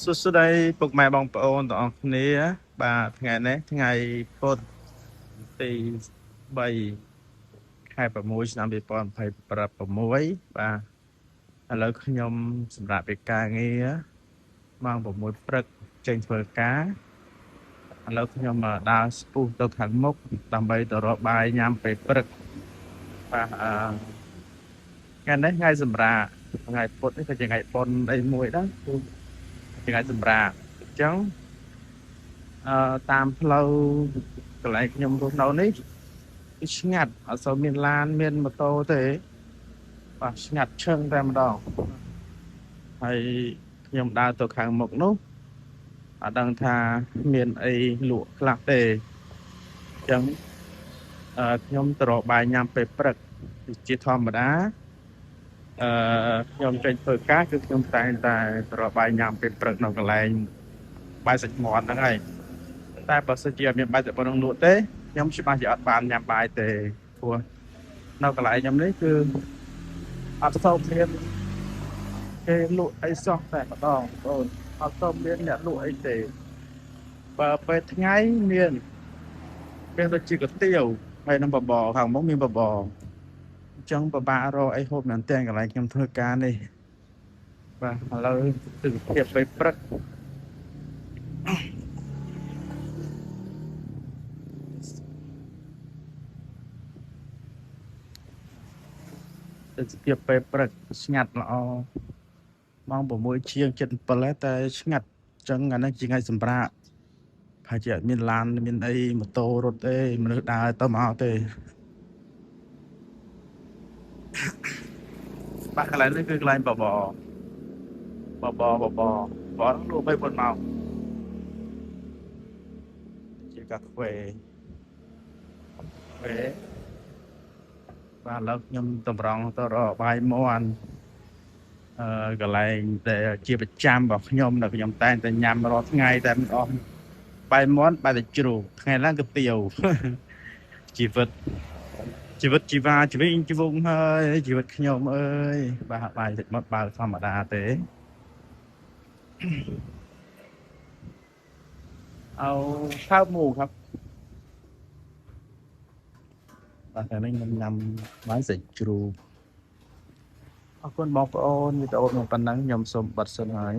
សួស្តីពុកម៉ែបងប្អូនទាំងអស់គ្នាបាទថ្ងៃនេះថ្ងៃពុធទី3ខែ6ឆ្នាំ2026បាទឥឡូវខ្ញុំសម្រាប់ពីការងារម៉ោង6ព្រឹកចេញធ្វើការឥឡូវខ្ញុំដើរស្ពុះទៅខាងមុខដើម្បីទៅរកបាយញ៉ាំពេលព្រឹកបាទថ្ងៃនេះថ្ងៃសម្រាប់ថ្ងៃពុធនេះក៏ជាថ្ងៃបុណ្យអីមួយដែរគឺថ្ងៃសម្រាប់អញ្ចឹងតាមផ្លូវកន្លែងខ្ញុំរស់នៅនេះគឺឆ្ងាត់អត់សូវមានឡានមានម៉ូតូទេបាទឆ្ងាត់ឈឹងតែម្ដងហើយខ្ញុំដើរទៅខាងមុខនោះអត់ដឹងថាមានអីលក់ខ្លះទេអញ្ចឹងខ្ញុំទៅរកបាយញ៉ាំពេលព្រឹកជាធម្មតាខ្ញុំចេញធ្វើការគឺខ្ញុំតែងតែទៅរកបាយញ៉ាំពេលព្រឹកនៅកន្លែងបាយសាច់មាន់ហ្នឹងហើយតែបើសិនជាអត់មានបាយសាច់មាន់លក់ទេខ្ញុំច្បាស់ជាអត់បានញ៉ាំបាយទេព្រោះនៅកន្លែងខ្ញុំនេះគឺអត់សូវមានគេលក់អីសោះតែម្ដងបងអត់សូវមានអ្នកលក់អីទេបើពេលថ្ងៃមានដូចជាកាទៀវហើយនឹងបបរខាងមុខមានបបរអញ្ចឹងពិបាករកអីហូបមែនទែនកន្លែងខ្ញុំធ្វើការនេះបាទឥឡូវទិដ្ឋភាពពេលព្រឹកទិដ្ឋភាពពេលព្រឹកស្ងាត់ល្អម៉ោង6ជាង7តែឆ្ងាត់អញ្ចឹងអានេះជាថ្ងៃសម្រាប់ប្រហែលជាអត់មានឡានមានអីម៉ូតូរត់ទេមនុស្សដើរទៅមកទេបាទកន្លែងនេះគឺកន្លែងបបរលក់3-4ម៉ោងជាកាហ្វេបាទឥឡូវខ្ញុំតម្រង់ទៅរកបាយមាន់កន្លែងដែលជាប្រចាំរបស់ខ្ញុំដែលខ្ញុំតែងតែញ៉ាំរាល់ថ្ងៃតែមិនអស់បាយមាន់បាយសាច់ជ្រូកថ្ងៃឡើងគឺទាវជីវិតជីវ៉ាជីវិងជីវងហើយជីវិតខ្ញុំអើយបាទបាយសាច់មាន់បើធម្មតាទេเอาข้าวหมูครับបាទថ្ងៃនេះខ្ញុំញ៉ាំបាយសាច់ជ្រូកអរគុណបងប្អូនវីដេអូខ្ញុំប៉ុណ្ណឹងខ្ញុំសូមបិទសិនហើយ